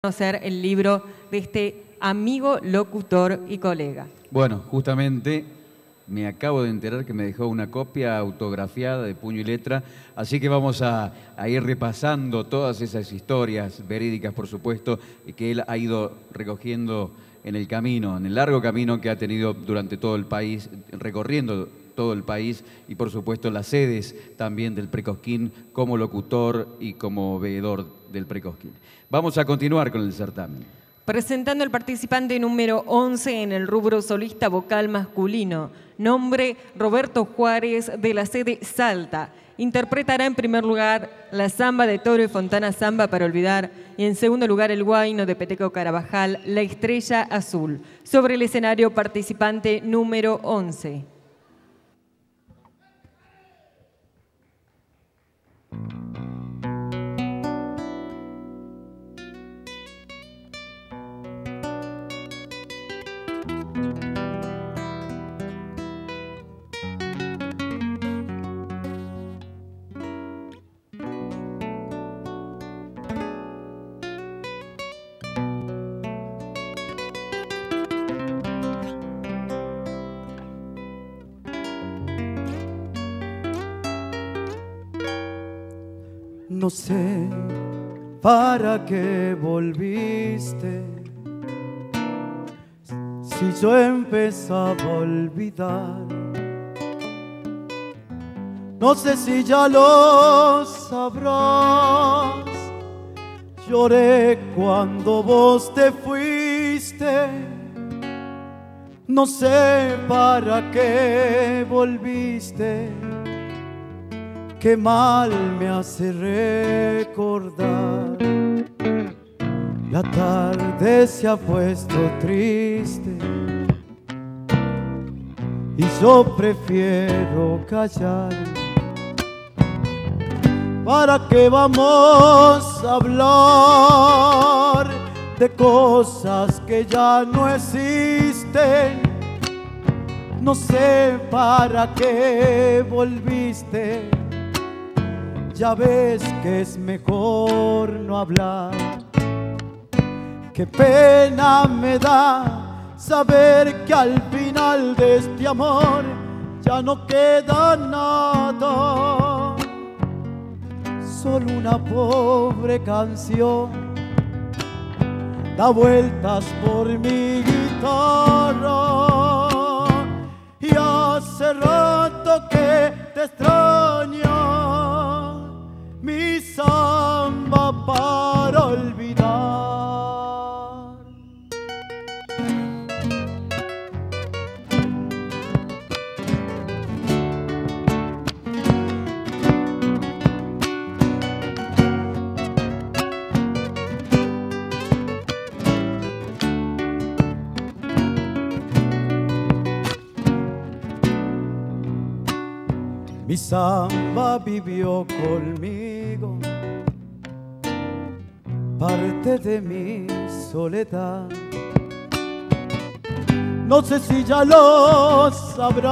conocer el libro de este amigo, locutor y colega. Bueno, justamente me acabo de enterar que me dejó una copia autografiada de puño y letra, así que vamos a ir repasando todas esas historias verídicas, por supuesto, y que él ha ido recogiendo en el camino, en el largo camino que ha tenido durante todo el país, recorriendo todo el país y, por supuesto, las sedes también del Precosquín como locutor y como veedor del Precosquín. Vamos a continuar con el certamen. Presentando el participante número 11 en el rubro solista vocal masculino, nombre Roberto Juárez, de la sede Salta. Interpretará en primer lugar la samba de Toro y Fontana, Samba para Olvidar, y en segundo lugar el guayno de Peteco Carabajal, La Estrella Azul. Sobre el escenario, participante número 11. No sé para qué volviste, si yo empezaba a olvidar. No sé si ya lo sabrás, lloré cuando vos te fuiste. No sé para qué volviste, qué mal me hace recordar. La tarde se ha puesto triste y yo prefiero callar. ¿Para qué vamos a hablar de cosas que ya no existen? No sé para qué volviste. Ya ves que es mejor no hablar. Qué pena me da saber que al final de este amor ya no queda nada. Solo una pobre canción da vueltas por mi guitarra. Y hace rato que te extraño, mi samba para olvidar. Mi samba vivió conmigo, parte de mi soledad. No sé si ya lo sabrás,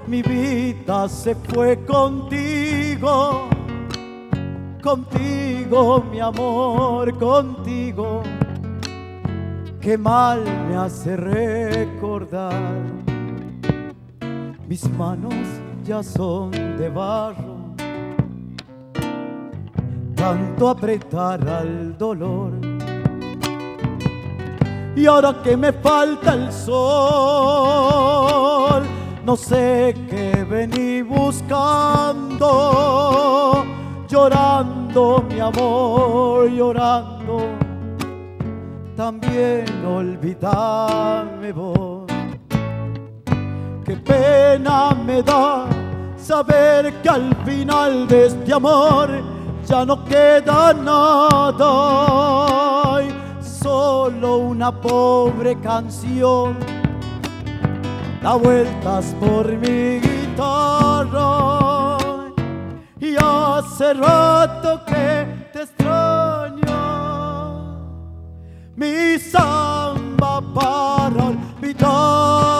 mi vida se fue contigo, contigo mi amor, contigo. Qué mal me hace recordar. Mis manos ya son de barro, tanto apretar al dolor. Y ahora que me falta el sol, no sé qué vení buscando, llorando mi amor, llorando. También olvidame vos. Qué pena me da saber que al final de este amor ya no queda nada. Solo una pobre canción da vueltas por mi guitarra. Y hace rato que te extraño, mi samba para olvidar.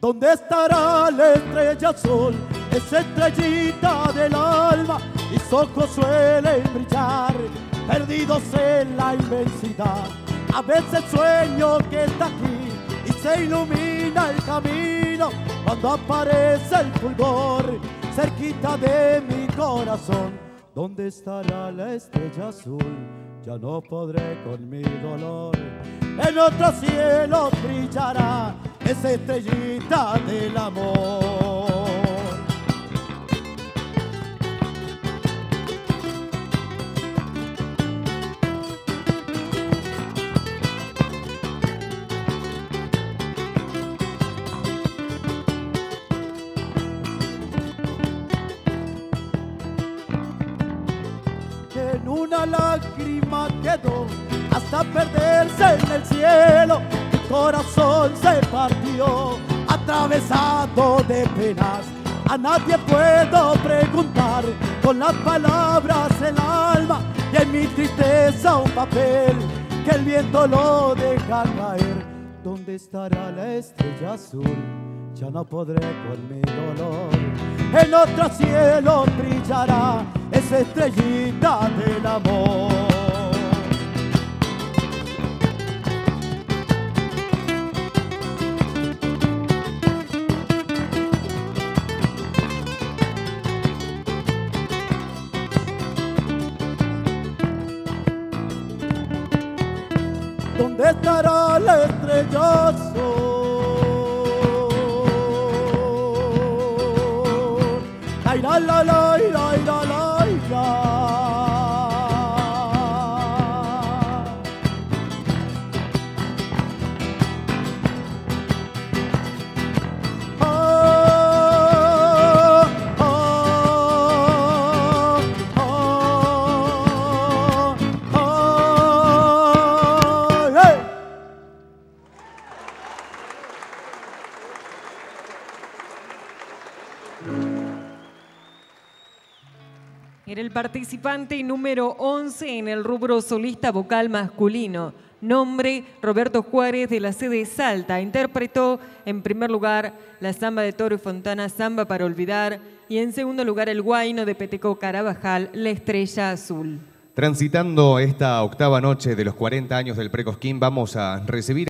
¿Dónde estará la estrella azul? Esa estrellita del alma, mis ojos suelen brillar, perdidos en la inmensidad. A veces sueño que está aquí y se ilumina el camino cuando aparece el fulgor cerquita de mi corazón. ¿Dónde estará la estrella azul? Ya no podré con mi dolor. En otro cielo brillará esa estrellita del amor. En una lágrima quedó hasta perderse en el cielo. Mi corazón se partió atravesado de penas. A nadie puedo preguntar, con las palabras el alma y en mi tristeza un papel que el viento lo deja caer. ¿Dónde estará la estrella azul? Ya no podré con mi dolor. En otro cielo brillará esa estrellita del amor. ¿Dónde estará la estrella azul? La la la la la la la. Era el participante número 11 en el rubro solista vocal masculino. Nombre, Roberto Juárez, de la sede Salta. Interpretó en primer lugar la samba de Toro y Fontana, Samba para Olvidar, y en segundo lugar el guayno de Peteco Carabajal, La Estrella Azul. Transitando esta octava noche de los 40 años del Precosquín, vamos a recibir